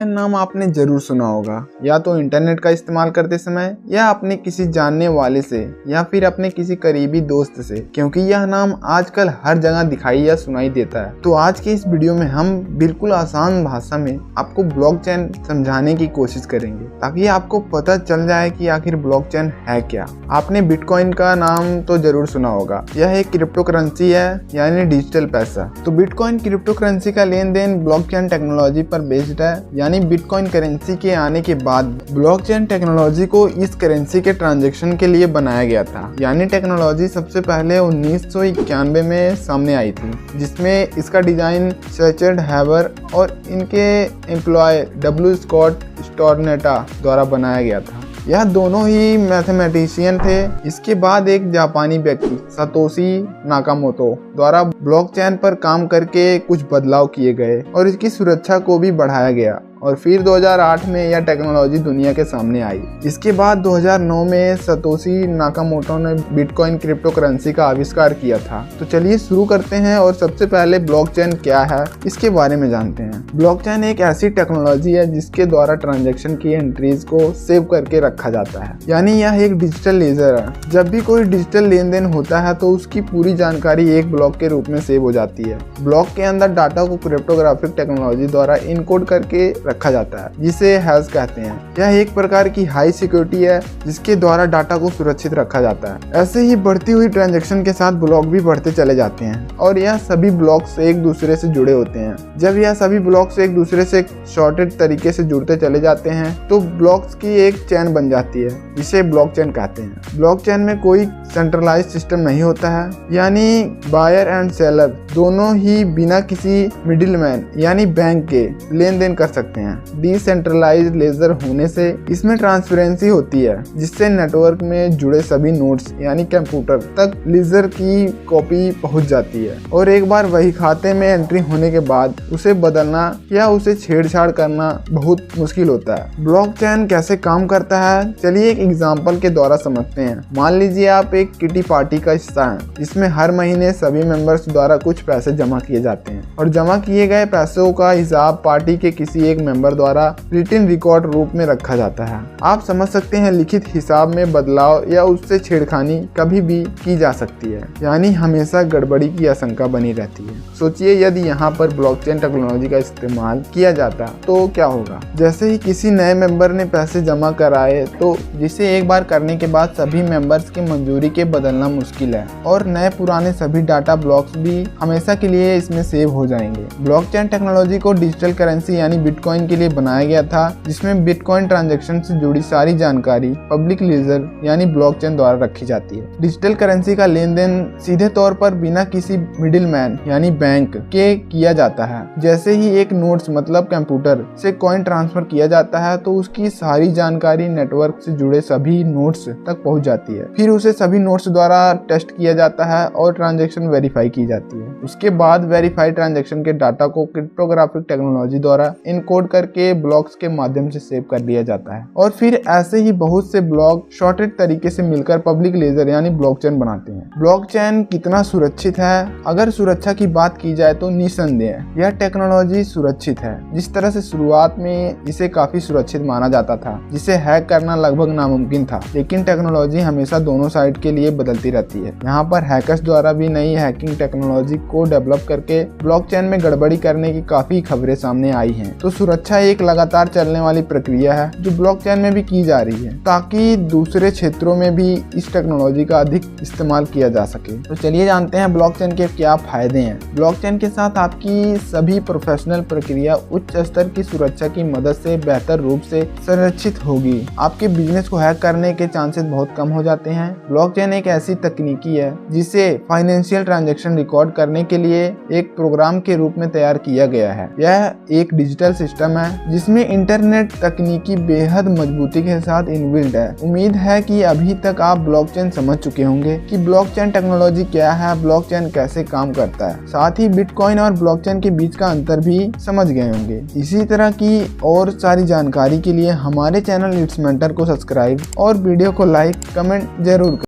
नाम आपने जरूर सुना होगा, या तो इंटरनेट का इस्तेमाल करते समय या अपने किसी जानने वाले से या फिर अपने किसी करीबी दोस्त से, क्योंकि यह नाम आजकल हर जगह दिखाई या सुनाई देता है। तो आज के इस वीडियो में हम बिल्कुल आसान भाषा में आपको ब्लॉकचेन समझाने की कोशिश करेंगे, ताकि आपको पता चल जाए कि आखिर ब्लॉकचेन है क्या। आपने बिटकॉइन का नाम तो जरूर सुना होगा। यह एक क्रिप्टो करेंसी है, यानी डिजिटल पैसा। तो बिटकॉइन क्रिप्टो करेंसी का लेन देन ब्लॉकचेन टेक्नोलॉजी पर बेस्ड है, यानी बिटकॉइन करेंसी के आने के बाद ब्लॉकचेन टेक्नोलॉजी को इस करेंसी के ट्रांजैक्शन के लिए बनाया गया था। यानी टेक्नोलॉजी सबसे पहले 1991 में सामने आई थी, जिसमें इसका डिजाइन रिचर्ड हैवर और इनके एम्प्लॉय डब्ल्यू स्कॉट स्टोरनेटा द्वारा बनाया गया था। यह दोनों ही मैथमेटिशियन थे। इसके बाद एक जापानी व्यक्ति सातोशी नाकामोटो द्वारा ब्लॉकचेन पर काम करके कुछ बदलाव किए गए और इसकी सुरक्षा को भी बढ़ाया गया, और फिर 2008 में यह टेक्नोलॉजी दुनिया के सामने आई। इसके बाद 2009 में सातोशी नाकामोटो ने बिटकॉइन क्रिप्टो करेंसी का आविष्कार किया था। तो चलिए शुरू करते हैं और सबसे पहले ब्लॉकचेन क्या है इसके बारे में जानते हैं। ब्लॉकचेन एक ऐसी टेक्नोलॉजी है जिसके द्वारा ट्रांजैक्शन की एंट्रीज को सेव करके रखा जाता है, यानी यह एक डिजिटल लेजर है। जब भी कोई डिजिटल लेन देन होता है तो उसकी पूरी जानकारी एक ब्लॉक के रूप में सेव हो जाती है। ब्लॉक के अंदर डाटा को क्रिप्टोग्राफिक टेक्नोलॉजी द्वारा इनकोड करके रखा जाता है, जिसे हैश कहते हैं। यह एक प्रकार की हाई सिक्योरिटी है जिसके द्वारा डाटा को सुरक्षित रखा जाता है। ऐसे ही बढ़ती हुई ट्रांजैक्शन के साथ ब्लॉक भी बढ़ते चले जाते हैं, और यह सभी ब्लॉक्स एक दूसरे से जुड़े होते हैं। जब यह सभी ब्लॉक्स एक दूसरे से शॉर्टेड तरीके से जुड़ते चले जाते हैं तो ब्लॉक्स की एक चेन बन जाती है, जिसे ब्लॉकचेन कहते हैं। ब्लॉकचेन में कोई सेंट्रलाइज्ड सिस्टम नहीं होता है, यानी बायर एंड सेलर दोनों ही बिना किसी मिडिलमैन यानी बैंक के लेन देन कर सकते हैं। डिसेंट्रलाइज्ड लेजर होने से इसमें ट्रांसपेरेंसी होती है, जिससे नेटवर्क में जुड़े सभी नोड्स यानी कंप्यूटर तक लेजर की कॉपी पहुंच जाती है, और एक बार वही खाते में एंट्री होने के बाद उसे बदलना या उसे छेड़छाड़ करना बहुत मुश्किल होता है। ब्लॉकचेन कैसे काम करता है, चलिए एक एग्जांपल के द्वारा समझते हैं। मान लीजिए आप एक किटी पार्टी का हिस्सा हैं, जिसमें हर महीने सभी मेंबर्स द्वारा कुछ पैसे जमा किए जाते हैं, और जमा किए गए पैसों का हिसाब पार्टी के किसी एक मेंबर द्वारा रिटन रिकॉर्ड रूप में रखा जाता है। आप समझ सकते हैं लिखित हिसाब में बदलाव या उससे छेड़खानी कभी भी की जा सकती है, यानी हमेशा गड़बड़ी की आशंका बनी रहती है। सोचिए यदि यहाँ पर ब्लॉकचेन टेक्नोलॉजी का इस्तेमाल किया जाता तो क्या होगा। जैसे ही किसी नए मेंबर ने पैसे जमा कराए तो जिसे एक बार करने के बाद सभी मेंबर्स की मंजूरी के बदलना मुश्किल है, और नए पुराने सभी डाटा ब्लॉक्स भी हमेशा के लिए इसमें सेव हो जाएंगे। ब्लॉकचेन टेक्नोलॉजी को डिजिटल करेंसी यानी बिटकॉइन के लिए बनाया गया था, जिसमें बिटकॉइन ट्रांजैक्शन से जुड़ी सारी जानकारी पब्लिक लेजर यानी ब्लॉकचेन द्वारा रखी जाती है। डिजिटल करेंसी का लेन देन सीधे तौर पर बिना किसी मिडिलमैन यानी बैंक के किया जाता है। जैसे ही एक नोड्स मतलब कंप्यूटर से कॉइन ट्रांसफर किया जाता है तो उसकी सारी जानकारी नेटवर्क से जुड़े सभी नोड्स तक पहुंच जाती है। फिर उसे सभी नोड्स द्वारा टेस्ट किया जाता है और ट्रांजैक्शन वेरीफाई की जाती है। उसके बाद वेरीफाइड ट्रांजैक्शन के डाटा को क्रिप्टोग्राफिक टेक्नोलॉजी द्वारा इनकोड करके ब्लॉक्स के माध्यम से सेव कर दिया जाता है, और फिर ऐसे ही बहुत से ब्लॉक शॉर्टेड तरीके से मिलकर पब्लिक लेजर यानी ब्लॉकचेन बनाते हैं। ब्लॉकचेन कितना सुरक्षित है? अगर सुरक्षा की बात की जाए तो निस्संदेह यह टेक्नोलॉजी सुरक्षित है। जिस तरह से शुरुआत में इसे काफी सुरक्षित माना जाता था, जिसे हैक करना लगभग नामुमकिन था, लेकिन टेक्नोलॉजी हमेशा दोनों साइड के लिए बदलती रहती है। यहाँ पर हैकर्स द्वारा भी नई हैकिंग टेक्नोलॉजी को डेवलप करके ब्लॉकचेन में गड़बड़ी करने की काफी खबरें सामने आई हैं। तो सुरक्षा एक लगातार चलने वाली प्रक्रिया है जो ब्लॉकचेन में भी की जा रही है, ताकि दूसरे क्षेत्रों में भी इस टेक्नोलॉजी का अधिक इस्तेमाल किया जा सके। तो चलिए जानते हैं ब्लॉकचेन के क्या फायदे हैं। ब्लॉकचेन के साथ आपकी सभी प्रोफेशनल प्रक्रिया उच्च स्तर की सुरक्षा की मदद से बेहतर रूप से संरक्षित होगी। आपके बिजनेस को हैक करने के चांसेस बहुत कम हो जाते हैं। ब्लॉकचेन एक ऐसी तकनीकी है जिसे फाइनेंशियल ट्रांजैक्शन रिकॉर्ड करने के लिए एक प्रोग्राम के रूप में तैयार किया गया है। यह एक डिजिटल सिस्टम है जिसमें इंटरनेट तकनीकी बेहद मजबूती के साथ इनबिल्ट है। उम्मीद है कि अभी तक आप ब्लॉकचेन समझ चुके होंगे कि ब्लॉकचेन टेक्नोलॉजी क्या है, ब्लॉकचेन कैसे काम करता है। साथ ही बिटकॉइन और ब्लॉकचेन के बीच का अंतर भी समझ गए होंगे। इसी तरह की और सारी जानकारी के लिए हमारे चैनल इट्स मेंटर को सब्सक्राइब और वीडियो को लाइक कमेंट जरूर करें।